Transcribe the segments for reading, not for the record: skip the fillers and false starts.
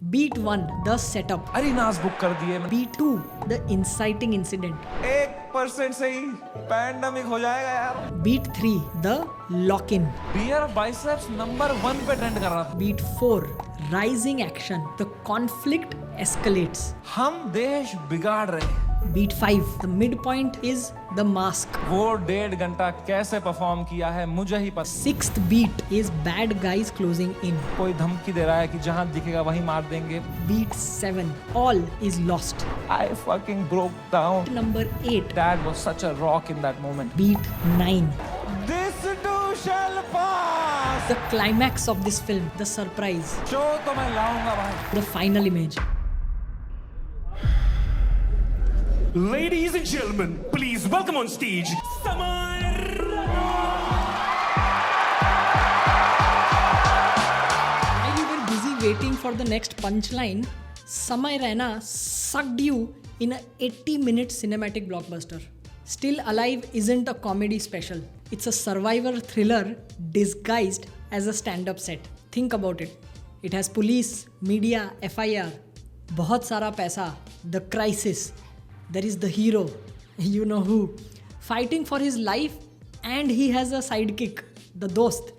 Beat 1, the setup. अरीनास book कर दिए। Beat 2, the inciting incident. 1% से ही पैंडमिक हो जाएगा यार। Beat 3, the lock-in. Beer biceps number 1 पे ट्रेंड कर रहा था। Beat 4, rising action. The conflict escalates. हम देश बिगाड़ रहे हैं। Beat 5, the midpoint is the mask. वो 1.5 घंटा कैसे परफॉर्म किया है मुझे ही पता। 6th beat is bad guys closing in. कोई धमकी दे रहा है कि जहां दिखेगा वहीं मार देंगे। Beat 7, all is lost. I fucking broke down. Number 8, Dad was such a rock in that moment. Beat 9. This too shall pass. The climax of this film, the surprise, show तो मैं लाऊंगा भाई। the final image. Ladies and gentlemen, please welcome on stage Samay While you were busy waiting for the next punchline, Samay Raina sucked you in a 80-minute cinematic blockbuster. Still Alive isn't a comedy special. It's a survivor thriller disguised as a stand-up set. Think about it. It has police, media, FIR, बहुत सारा पैसा, the crisis. There is the hero, you know who, fighting for his life, and he has a sidekick, the dost.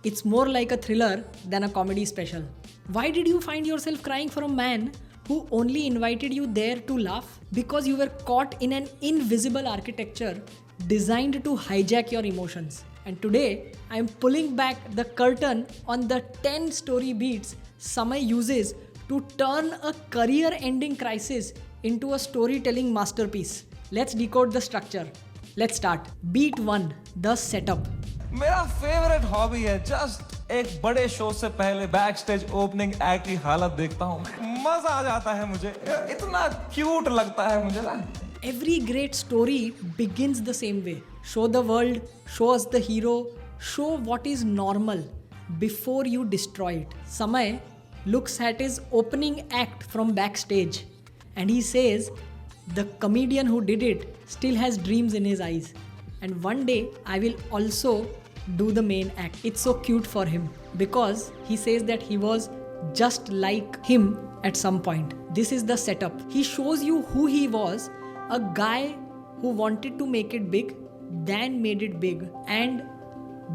It's more like a thriller than a comedy special. Why did you find yourself crying for a man who only invited you there to laugh? Because you were caught in an invisible architecture designed to hijack your emotions. And today, I am pulling back the curtain on the 10 story beats Samay uses to turn a career-ending crisis into a storytelling masterpiece. Let's decode the structure. Let's start. Beat 1, the setup. मेरा favourite hobby है just एक बड़े show से पहले back stage opening act की हालत देखता हूँ। मजा आ जाता है मुझे, इतना क्यूट लगता है मुझे ना। Every great story begins the same way. Show the world, show us the hero, show what is normal before you destroy it. Samay looks at his opening act from backstage and he says the comedian who did it still has dreams in his eyes. And one day I will also do the main act. It's so cute for him because he says that he was just like him at some point. This is the setup. He shows you who he was, a guy who wanted to make it big, then made it big. And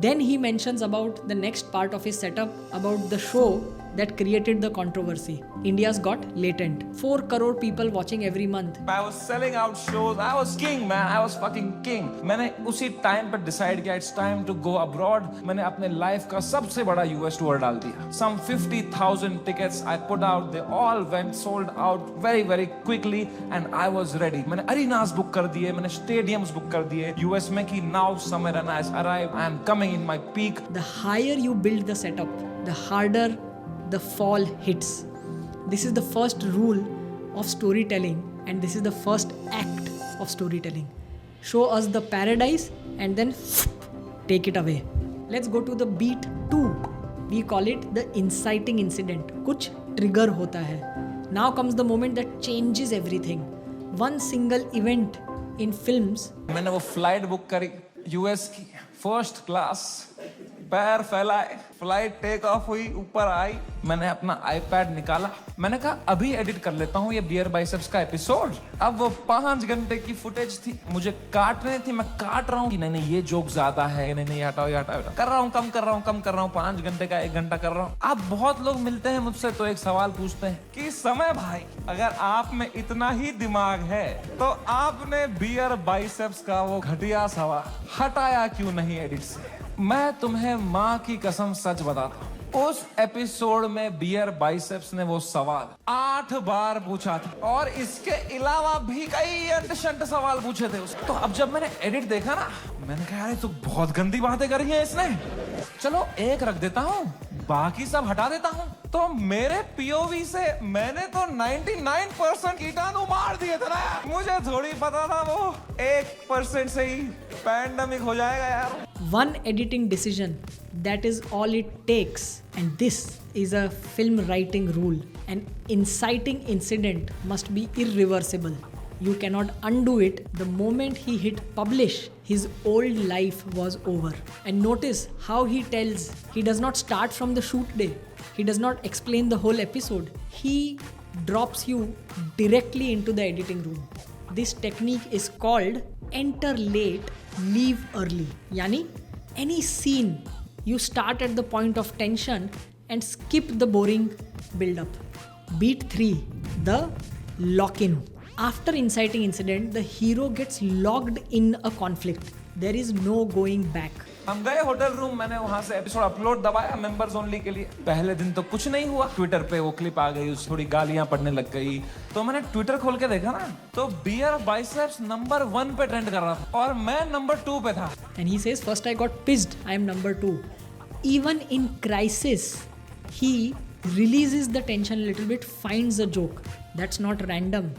then he mentions about the next part of his setup, about the show that created the controversy. India's Got Latent. 4 crore people watching every month. I was selling out shows. I was king, man. I was fucking king. मैंने उसी time पर decide किया it's time to go abroad. मैंने अपने life का सबसे बड़ा US tour डाल दिया. Some 50,000 tickets I put out. They all went sold out very very quickly and I was ready. मैंने अरीनास बुक कर दिए. मैंने स्टेडियम्स बुक कर दिए US में कि now Samay Raina has arrived. I am coming in my peak. The higher you build the setup, the harder the fall hits. This is the first rule of storytelling and this is the first act of storytelling. Show us the paradise and then take it away. Let's go to the beat 2. We call it the inciting incident. कुछ trigger होता है. Now comes the moment that changes everything. One single event in films. मैंने वो flight book करी US की first class, पैर फैलाए, flight take off हुई, ऊपर आई, मैंने अपना आईपैड निकाला, मैंने कहा अभी एडिट कर लेता हूँ ये बियर बाइसेप्स का एपिसोड। अब वो 5 घंटे की फुटेज थी, मुझे काटने थी, मैं काट रहा हूँ कि नहीं ये जोक ज्यादा है, नहीं हटाओ ये हटाओ, कर रहा हूँ, कम कर रहा हूँ, 5 घंटे का 1 घंटा कर रहा हूँ। अब बहुत लोग मिलते हैं मुझसे तो एक सवाल पूछते हैं कि समय भाई अगर आप में इतना ही दिमाग है तो आपने बियर बाइसेप्स का वो घटिया सवाल हटाया क्यों नहीं एडिट से? मैं तुम्हें माँ की कसम सच बताता हूँ, उस एपिसोड में बियर बाइसेप्स ने वो सवाल 8 बार पूछा था और इसके अलावा भी कई अंट-शंट सवाल पूछे थे उसने। तो अब जब मैंने एडिट देखा ना, मैंने कहा यार ये तो बहुत गंदी बातें करी है इसने, चलो एक रख देता हूँ, बाकी सब हटा देता हूँ। तो मेरे पीओवी से मैंने तो 99% कीटाणु मार दिए थे ना, मुझे थोड़ी पता था वो 1% से ही पैंडमिक हो जाएगा यार। One editing decision, that is all it takes. And this is a film writing rule. An inciting incident must be irreversible. You cannot undo it. The moment he hit publish, his old life was over. And notice how he tells, he does not start from the shoot day. He does not explain the whole episode. He drops you directly into the editing room. This technique is called enter late, leave early. Yani, any scene, you start at the point of tension and skip the boring build-up. Beat 3, the lock-in. After inciting incident, the hero gets locked in a conflict. There is no going back. हम गए hotel room, मैंने वहां से episode upload दबाया members only के लिए। पहले दिन तो कुछ नहीं हुआ, ट्विटर पे वो क्लिप आ गई, थोड़ी गालियां पड़ने लग गई। तो मैंने ट्विटर खोल के देखा ना, तो बियर बाइसेप्स नंबर 1 पे ट्रेंड कर रहा था और मैं नंबर 2 पे था। And he says, first I got pissed, I am number 2. Even in crisis, he releases the tension a little bit, finds a joke. That's not random.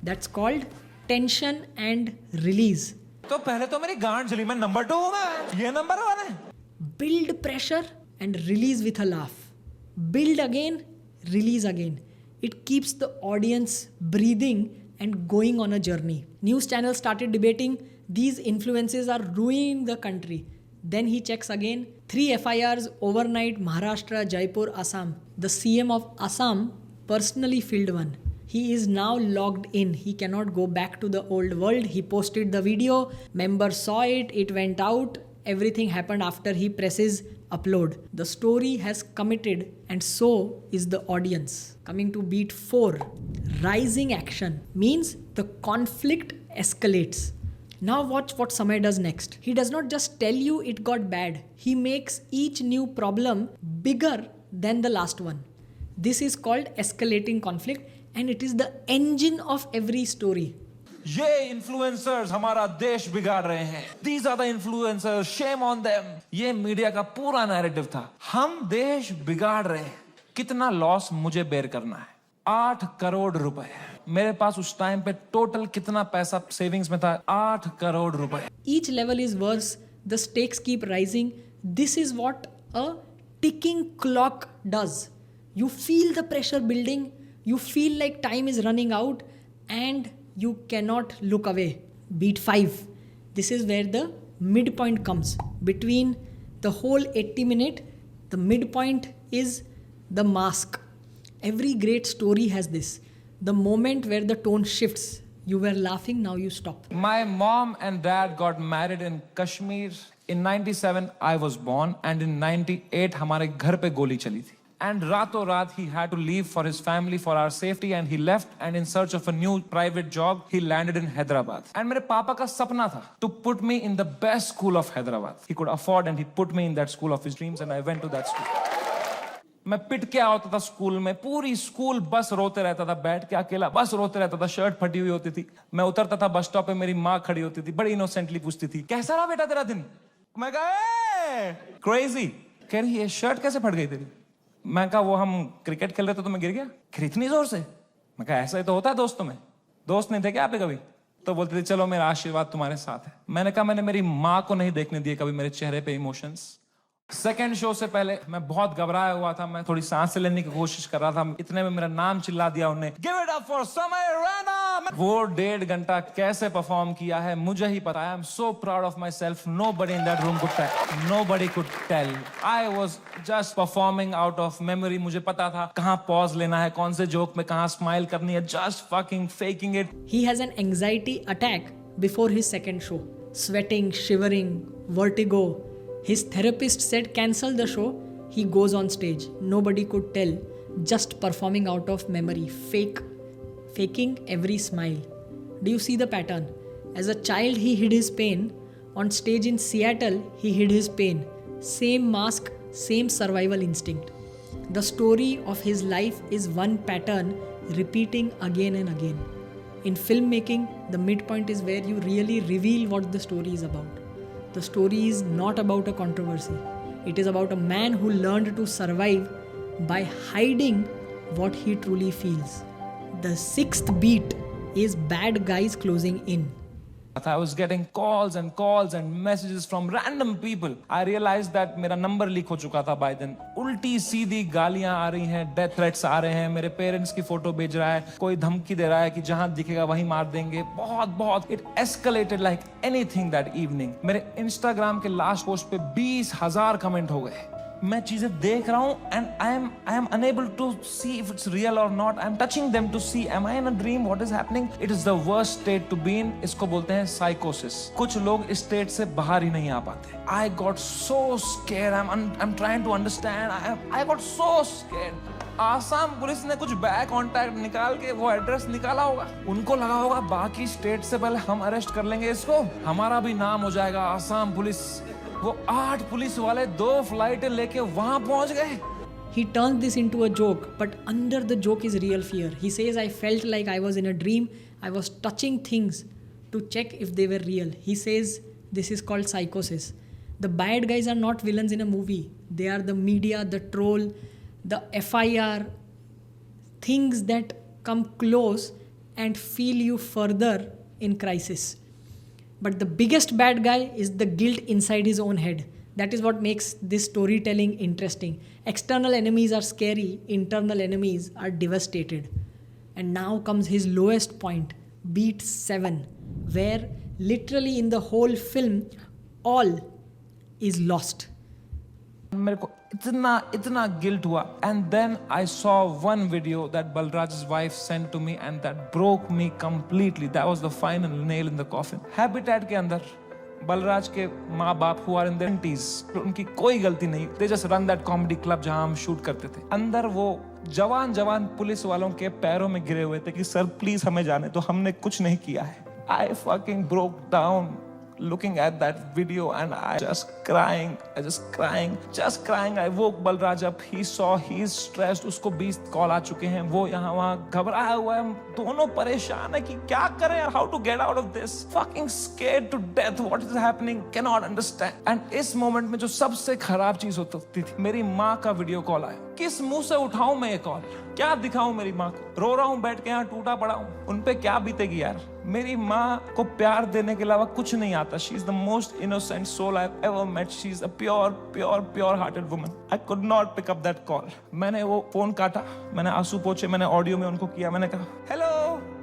That's called tension and release. तो पहले तो मेरी गांड जली, मैं number 2 हूं मैं, ये नंबर 1 है। Build pressure and release with a laugh. Build again, release again. It keeps the audience breathing and going on a journey. News channels started debating these influences are ruining the country. Then he checks again. 3 FIRs overnight, Maharashtra, Jaipur, Assam. The CM of Assam personally filled one. He is now logged in. He cannot go back to the old world. He posted the video. Members saw it. It went out. Everything happened after he presses upload. The story has committed and so is the audience. Coming to beat 4. Rising action means the conflict escalates. Now watch what Samay does next. He does not just tell you it got bad. He makes each new problem bigger than the last one. This is called escalating conflict and it is the engine of every story. ये influencers हमारा देश बिगाड़ रहे हैं। These are the influencers, shame on them. ये media का पूरा narrative था। हम देश बिगाड़ रहे हैं। कितना लॉस मुझे बेयर करना है? 8 करोड़ रुपए। मेरे पास उस टाइम पे टोटल कितना पैसा सेविंग्स में था? 8 करोड़ रुपए। Each level is worse. The stakes keep rising. This is what a ticking clock does. You feel the pressure building. You feel like time is running out and you cannot look away. Beat 5. This is where the midpoint comes. Between the whole 80-minute, the midpoint is the mask. Every great story has this. The moment where the tone shifts. You were laughing, now you stop. My mom and dad got married in Kashmir. In 97, I was born and in 98, हमारे घर पे गोली चली थी. And रातों रात he had to leave for his family, for our safety, and he left and in search of a new private job, he landed in Hyderabad. And मेरे पापा का सपना था to put me in the best school of Hyderabad. He could afford and he put me in that school of his dreams and I went to that school. मैं पिट के आता था school में, पूरी स्कूल बस रोते रहता था, बैठ के अकेला बस रोते रहता था, शर्ट फटी हुई होती थी। मैं उतरता था बस स्टॉप पे, मेरी माँ खड़ी होती थी, बड़ी इनोसेंटली पूछती थी, कैसा रहा बेटा तेरा दिन? मैं कहा क्रेजी। कह रही ये शर्ट कैसे फट गई तेरी? मैं कहा वो हम क्रिकेट खेल रहे थे तो मैं गिर गया। फिर इतनी जोर से? मैं कहा ऐसा ही तो होता है दोस्तों में, दोस्त नहीं थे क्या आपके कभी? तो बोलते थे चलो मेरा आशीर्वाद तुम्हारे साथ है। मैंने कहा मैंने मेरी माँ को नहीं देखने दिए कभी मेरे चेहरे पे इमोशंस। सेकेंड शो से पहले मैं बहुत घबराया हुआ था, मैं थोड़ी सांस लेने की कोशिश कर रहा था, इतने में मेरा नाम चिल्ला दिया उन्होंने, गिव इट अप फॉर समय रैना। वो 1.5 घंटा कैसे परफॉर्म किया है मुझे ही पता है। I am so proud of myself. Nobody in that room could tell. I was just performing out of memory. मुझे पता था कहाँ पॉज लेना है, कौन से जोक में कहाँ स्माइल करनी है, just fucking faking it. He has an anxiety attack before his second show. Sweating, shivering, vertigo. His therapist said cancel the show. He goes on stage. Nobody could tell. Just performing out of memory. Faking every smile. Do you see the pattern? As a child, he hid his pain. On stage in Seattle, he hid his pain. Same mask, same survival instinct. The story of his life is one pattern repeating again and again. In filmmaking, the midpoint is where you really reveal what the story is about. The story is not about a controversy. It is about a man who learned to survive by hiding what he truly feels. The 6th beat is bad guys closing in. I was getting calls and messages from random people. I realized that मेरा number leak हो चुका था by then. उल्टी सीधी गालियां आ रही हैं, death threats आ रहे हैं, मेरे पेरेंट्स की फोटो भेज रहा है, कोई धमकी दे रहा है कि जहां दिखेगा वहीं मार देंगे. बहुत It escalated like anything that evening. मेरे Instagram के लास्ट पोस्ट पे 20,000 कमेंट हो गए. मैं चीजें देख रहा हूं and I am unable to see if it's real or not. I'm touching them to see am I in a dream, what is happening. It is the worst state to be in. इसको बोलते हैं psychosis. कुछ लोग इस state से बाहर ही नहीं आ पाते. I got so scared. I'm trying to understand. I got so scared. Assam police ने कुछ बैक कॉन्टैक्ट निकाल के वो एड्रेस निकाला होगा. उनको लगा होगा बाकी स्टेट से पहले हम अरेस्ट कर लेंगे इसको, हमारा भी नाम हो जाएगा आसाम पुलिस. वो 8 पुलिस वाले 2 फ्लाइटें लेके वहां पहुंच गए. He turns this into a joke, but under the joke is real fear. He says, I felt like I was in a dream. I was touching things to check if they were real. He says this is called psychosis. The bad guys are not villains in a movie. They are the media, the troll, the FIR, things that come close and feel you further in crisis. But the biggest bad guy is the guilt inside his own head. That is what makes this storytelling interesting. External enemies are scary, internal enemies are devastated. And now comes his lowest point, beat 7, where literally in the whole film, all is lost. मेरे को इतना guilt हुआ. And then I saw one video that Balraj's wife sent to me and that broke me completely. That was the final nail in the coffin. Habitat के अंदर बलराज के माँ बाप who are in their 20s, उनकी कोई गलती नहीं. They just run that comedy club जहां हम शूट करते थे. अंदर वो जवान पुलिस वालों के पैरों में गिरे हुए थे कि सर प्लीज हमें जाने तो, हमने कुछ नहीं किया है. I fucking broke down looking at that video and I just crying. I woke Balraj up. He saw he's stressed. उसको 20 कॉल आ चुके हैं. वो यहाँ वहाँ घबराया हुआ है. हम दोनों परेशान है कि क्या करें यार. How to get out of this? Fucking scared to death. What is happening? Cannot understand. And इस मोमेंट में जो सबसे खराब चीज होती थी, मेरी माँ का वीडियो कॉल आया. किस मुंह से उठाऊं मैं ये कॉल? क्या दिखाऊं मेरी माँ को? रो रहा हूं बैठ के यहाँ, टूटा पड़ा हूं. उन पे क्या बीतेगी यार. मेरी माँ को प्यार देने के अलावा कुछ नहीं आता. She is the most innocent soul I've ever met. She is a pure hearted woman. I could not pick up that call. मैंने वो फोन काटा, मैंने आंसू पोंछे, मैंने ऑडियो में उनको किया. मैंने कहा हेलो.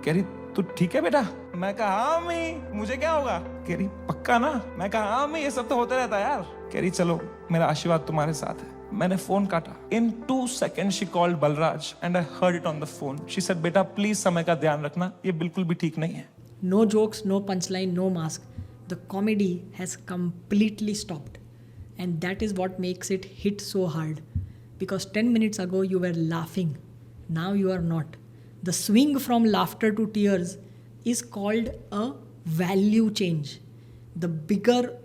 कह रही तू ठीक है बेटा? मैं कहा हाँ अम्मी, मुझे क्या होगा? कह रही पक्का ना? मैं कहा हाँ अम्मी, ये सब तो होता रहता है यार. कह रही चलो मेरा आशीर्वाद तुम्हारे साथ है. मैंने फोन काटा. In 2 seconds she called Balraj and I heard it on the phone. She said बेटा प्लीज समय का ध्यान रखना, ये बिल्कुल भी ठीक नहीं है. No jokes, no punchline, no mask. The comedy has completely stopped. And that is what makes it hit so hard. Because 10 minutes ago you were laughing. Now you are not. The swing from laughter to tears is called a value change. The bigger,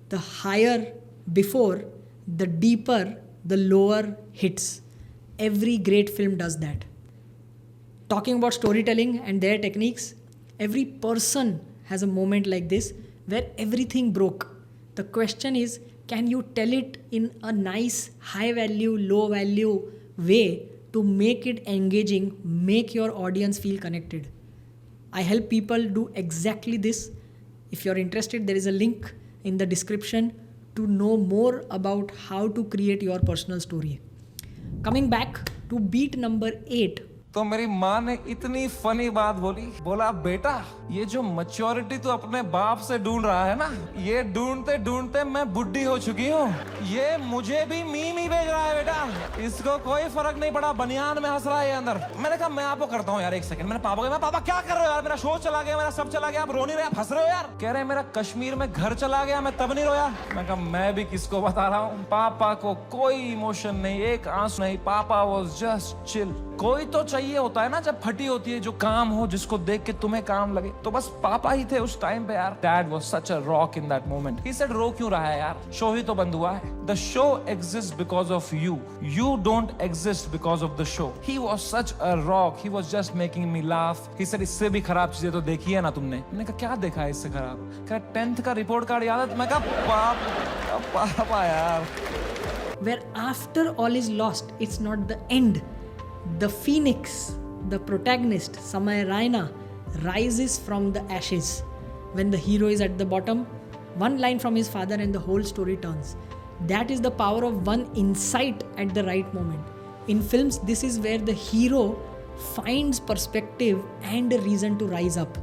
the higher before, the deeper, the lower hits. Every great film does that. Talking about storytelling and their techniques, every person has a moment like this where everything broke. The question is, can you tell it in a nice, high value, low value way to make it engaging, make your audience feel connected? I help people do exactly this. If you're interested, there is a link in the description to know more about how to create your personal story. Coming back to beat number 8. तो मेरी माँ ने इतनी funny बात बोली, बोला बेटा ये जो मैच्योरिटी तू अपने बाप से ढूंढ रहा है ना, ये ढूंढते ढूंढते मैं बुढ़ी हो चुकी हूँ. ये मुझे भी मीम ही भेज रहा है बेटा, इसको कोई फर्क नहीं पड़ा, बनियान में हंस रहा है ये अंदर. मैंने कहा मैं आपको करता हूँ यार, एक सेकंड. मैंने पापा को, पापा क्या कर रहे हो यार, मेरा शो चला गया, मेरा सब चला गया, आप रो नहीं रहे, आप हंस रहे हो यार. कह रहे मेरा कश्मीर में घर चला गया, मैं तब नहीं रोया. मैं कहा मैं भी किसको बता रहा हूँ, पापा को कोई इमोशन नहीं, एक आंसू नहीं. पापा वाज जस्ट चिल. कोई तो चाहिए होता है ना जब फटी होती है, जो काम हो, जिसको देख के तुम्हें काम लगे. तो बस पापा ही थे उस टाइम पे यार. Dad was such a rock in that moment. He said रो क्यों रहा है यार, शो ही तो बंद हुआ है. The show exists because of you. You don't exist because of the show. He was such a rock. He was just making me laugh. He said इससे भी खराब चीजें तो देखी है ना तुमने. मैंने कहा क्या देखा है इससे खराब? कहा 10th का रिपोर्ट कार्ड याद है? मैं कहा पापा यार. Where after all is lost, it's not the end. The phoenix, the protagonist, Samay Raina, rises from the ashes. when the hero is at the bottom, one line from his father and the whole story turns. That is the power of one insight at the right moment. In films, this is where the hero finds perspective and a reason to rise up.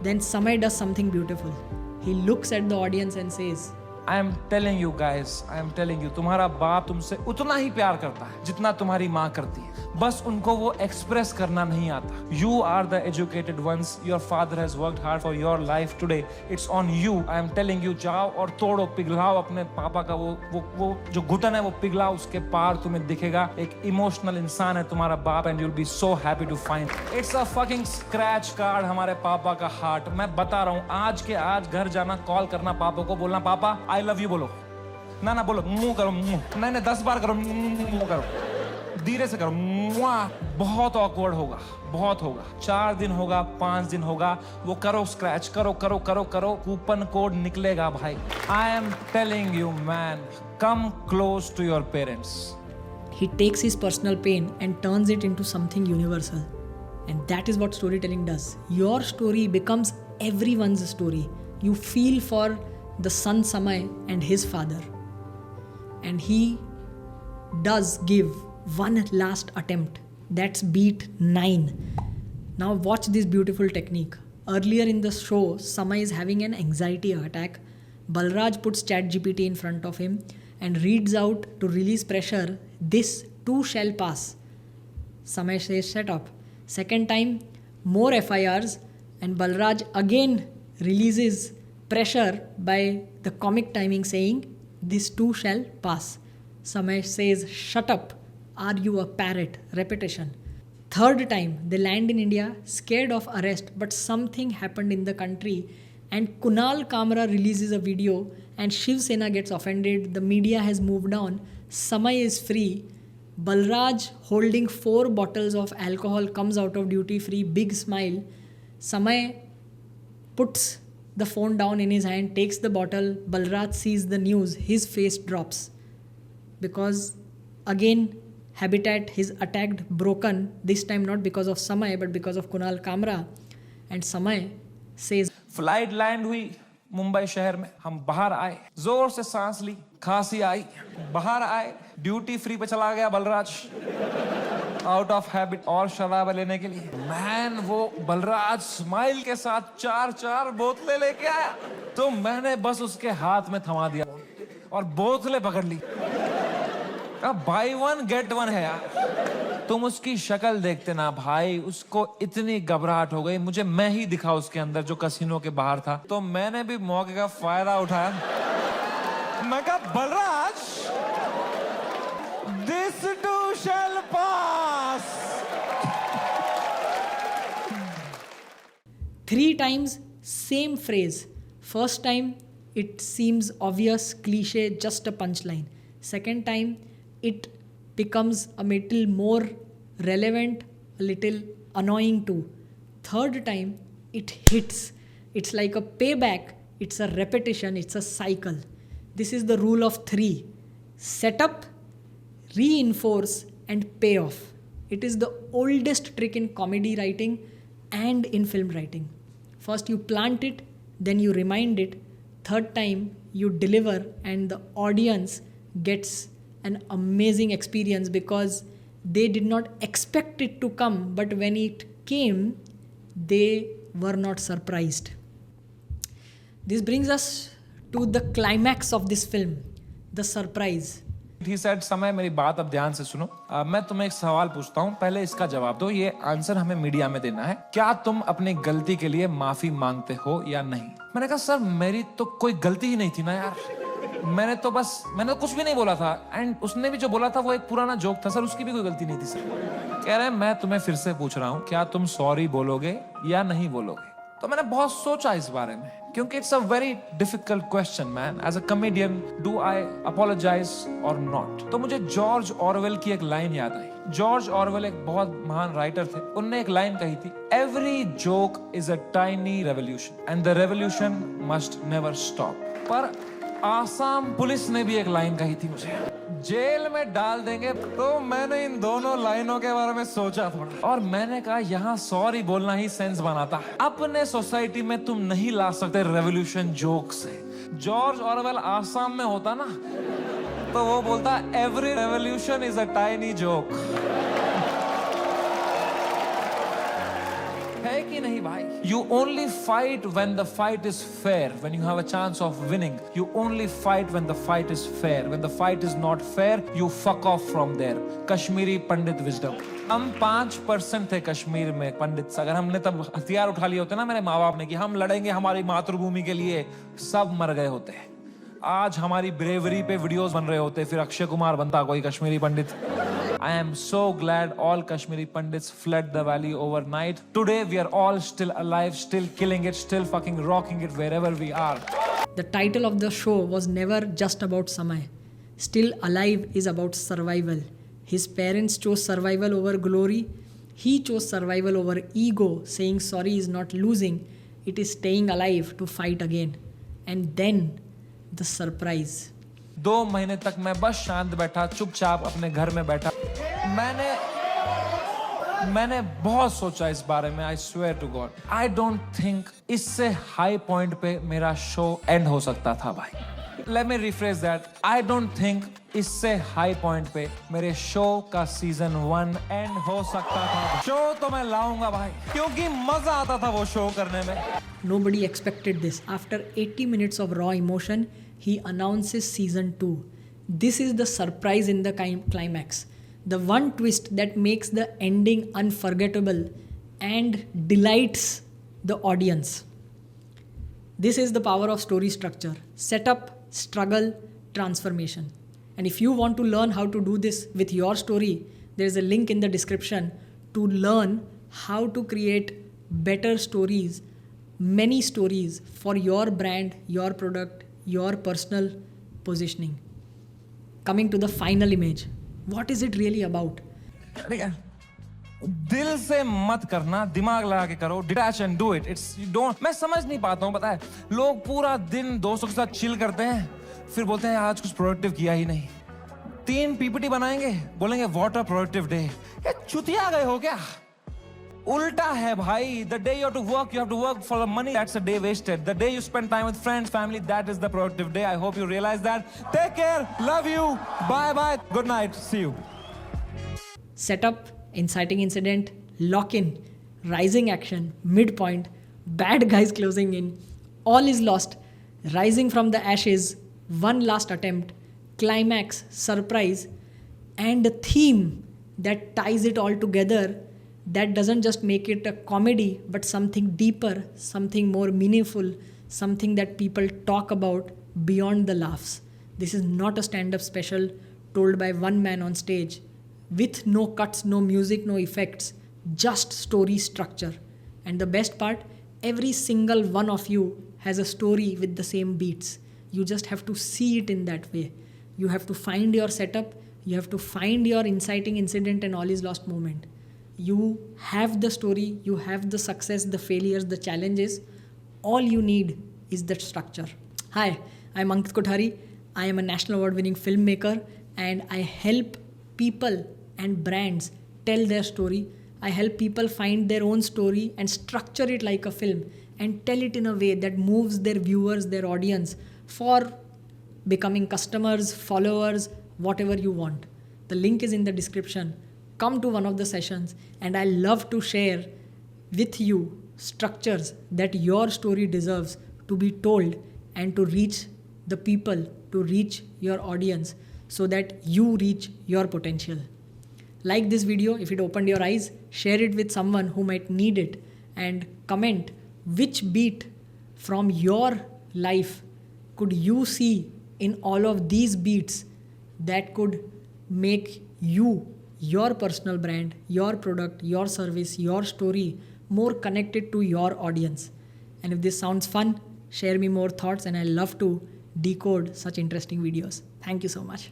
Then Samay does something beautiful. He looks at the audience and says, I am telling you guys, I am telling you, तुम्हारा बाप तुमसे उतना ही प्यार करता है जितना तुम्हारी माँ करती है. बस उनको वो एक्सप्रेस करना नहीं आता. You are the educated ones. Your father has worked hard for your life today. It's on you. I am telling you, जाओ और तोड़ो, पिघलाओ अपने पापा का वो जो घुटन है वो पिघलाओ. उसके पार तुम्हें दिखेगा एक इमोशनल इंसान है तुम्हारा बाप, and you'll be so happy to find. It's a fucking scratch card हमारे पापा का हार्ट. मैं बता रहा हूँ, आज के आज घर जाना, कॉल करना पापा को, बोलना पापा आई लव यू बोलो. ना बोलो, मुंह करो, मुंह नहीं 10 बार करो, मुंह करो, धीरे से करो. बहुत ऑकवर्ड होगा, बहुत होगा. 4 दिन होगा, 5 दिन होगा, वो करो, स्क्रैच करो करो करो करो, कूपन कोड निकलेगा भाई. I am telling you man, come close to your parents. he takes his personal pain and turns it into something universal. And that is what storytelling does. Your story becomes everyone's story. You feel for the son Samay and his father. And he does give one last attempt. That's beat 9. Now watch this beautiful technique. Earlier in the show, Samay is having an anxiety attack. Balraj puts ChatGPT in front of him and reads out to release pressure, "This too shall pass." Samay says, "Shut up." Second time, more FIRs, and Balraj again releases pressure by the comic timing saying, "This too shall pass." Samay says, "Shut up. Are you a parrot?" Repetition. Third time, they land in India, scared of arrest, but something happened in the country, and Kunal Kamra releases a video, and Shiv Sena gets offended. The media has moved on. Samay is free. Balraj, holding 4 bottles of alcohol, comes out of duty free. Big smile. Samay puts the phone down in his hand, takes the bottle. Balraj sees the news. His face drops. Because again, habitat, his attacked, broken. This time not because of Samay, but because of Kunal Kamra. And Samay says, flight land हुई मुंबई शहर में. हम बाहर आए, जोर से सांस ली, खांसी आई, बाहर आए, ड्यूटी फ्री पे चला गया बलराज, आउट ऑफ हैबिट, और शराब लेने के लिए. मैन, वो बलराज स्माइल के साथ 4 बोतलें लेके आया, तो मैंने बस उसके हाथ में थमा दिया और बोतलें पकड़ ली. अब बाई 1 गेट 1 है यार. तुम उसकी शक्ल देखते ना भाई, उसको इतनी घबराहट हो गई. मुझे मैं ही दिखा उसके अंदर जो कसिनो के बाहर था, तो मैंने भी मौके का फायदा उठाया. मैं कहा, Balraj, this to shell pass. 3 times, same phrase. First time, it seems obvious, cliche, just a punchline. Second time, it becomes a little more relevant, a little annoying too. Third time, it hits. It's like a payback. It's a repetition. It's a cycle. This is the rule of 3. Set up, reinforce, and pay off. It is the oldest trick in comedy writing and in film writing. First you plant it, then you remind it. Third time you deliver, and the audience gets an amazing experience because they did not expect it to come, but when it came, they were not surprised. This brings us to the climax of this film, the surprise. He said, समय, मेरी बात अब ध्यान से सुनो. मैं तुम्हें एक सवाल पूछता हूँ, पहले इसका जवाब दो. ये आंसर हमें मीडिया में देना है. क्या तुम अपनी गलती के लिए माफी मांगते हो या नहीं? मैंने कहा, सर मेरी तो कोई गलती ही नहीं थी ना यार. मैंने तो कुछ भी नहीं बोला था. एंड उसने भी जो बोला था वो एक पुराना जोक था सर, उसकी भी कोई गलती नहीं थी सर. कह रहे हैं, मैं तुम्हें फिर से पूछ रहा हूँ, क्या तुम सॉरी बोलोगे या नहीं बोलोगे? तो मैंने बहुत सोचा इस बारे में, क्योंकि it's a very difficult question man. As a comedian, do I apologise or not? तो मुझे जॉर्ज ऑरवेल की एक लाइन याद आई. जॉर्ज ऑरवेल एक बहुत महान राइटर थे. उनने एक लाइन कही थी, every joke is a tiny revolution and the revolution must never stop. पर आसाम पुलिस ने भी एक लाइन कही थी मुझे, जेल में डाल देंगे। तो मैंने इन दोनों लाइनों के बारे में सोचा थोड़ा, और मैंने कहा यहाँ सॉरी बोलना ही सेंस बनाता। अपने सोसाइटी में तुम नहीं ला सकते रेवोल्यूशन जोक से। जॉर्ज ऑरवेल आसाम में होता ना, तो वो बोलता every revolution is a tiny joke. है कि नहीं भाई? You only fight when the fight is fair, when you have a chance of winning. You only fight when the fight is fair. When the fight is not fair, you fuck off from there. Kashmiri Pandit wisdom. हम 5% थे कश्मीर में पंडित। अगर हमने तब हथियार उठा लिए होते ना मेरे माँ बाप ने कि हम लड़ेंगे हमारी मातृभूमि के लिए, सब मर गए होते। आज हमारी ब्रेवरी पे वीडियोस बन रहे होते, फिर अक्षय कुमार बनता कोई कश्मीरी पंडित। I am so glad all Kashmiri Pandits fled the valley overnight. Today we are all still alive, still killing it, still fucking rocking it wherever we are. The title of the show was never just about Samay. Still Alive is about survival. His parents chose survival over glory. He chose survival over ego, saying sorry is not losing, it is staying alive to fight again. And then the surprise. 2 महीने तक मैं बस शांत बैठा, चुपचाप अपने घर में बैठा। मैंने बहुत सोचा इस बारे में। I swear to God, I don't think इससे हाई पॉइंट पे मेरा शो एंड हो सकता था भाई। Let me rephrase that. I don't think इससे हाई पॉइंट पे मेरे शो का सीजन 1 एंड हो सकता था। शो तो मैं लाऊंगा भाई, क्योंकि मजा आता था वो शो करने में। Nobody expected this. After 80 minutes of raw emotion, he announces season 2. This is the surprise in the climax. The one twist that makes the ending unforgettable and delights the audience. This is the power of story structure. Setup, struggle, transformation. And if you want to learn how to do this with your story, there is a link in the description to learn how to create better stories, many stories for your brand, your product, your personal positioning. Coming to the final image. What is it really about? दिल से मत करना, दिमाग लगा के करो, detach and do it. It's you don't. मैं समझ नहीं पाता हूँ, पता है लोग पूरा दिन दोस्तों के साथ चिल करते हैं, फिर बोलते हैं आज कुछ प्रोडक्टिव किया ही नहीं। 3 पीपीटी बनाएंगे, बोलेंगे व्हाट अ प्रोडक्टिव डे। क्या चुतिया गए हो क्या? उल्टा है भाई। The day you have to work for the money. That's a day wasted. The day you spend time with friends, family, that is the productive day. I hope you realize that. Take care. Love you. Bye bye. Good night. See you. Setup, inciting incident, lock-in, rising action, midpoint, bad guys closing in, all is lost, rising from the ashes, one last attempt, climax, surprise, and a theme that ties it all together, that doesn't just make it a comedy, but something deeper, something more meaningful, something that people talk about beyond the laughs. This is not a stand-up special told by one man on stage, with no cuts, no music, no effects, just story structure. And the best part, every single one of you has a story with the same beats. You just have to see it in that way. You have to find your setup, you have to find your inciting incident and all is lost moment. You have the story, you have the success, the failures, the challenges. All you need is that structure. Hi, I'm Ankit Kothari. I am a national award-winning filmmaker and I help people and brands tell their story. I help people find their own story and structure it like a film and tell it in a way that moves their viewers, their audience for becoming customers, followers, whatever you want. The link is in the description. Come to one of the sessions and I love to share with you structures that your story deserves to be told and to reach the people, to reach your audience so that you reach your potential. Like this video if it opened your eyes, share it with someone who might need it and comment which beat from your life could you see in all of these beats that could make you, your personal brand, your product, your service, your story more connected to your audience. And if this sounds fun, share me more thoughts and I love to decode such interesting videos. Thank you so much.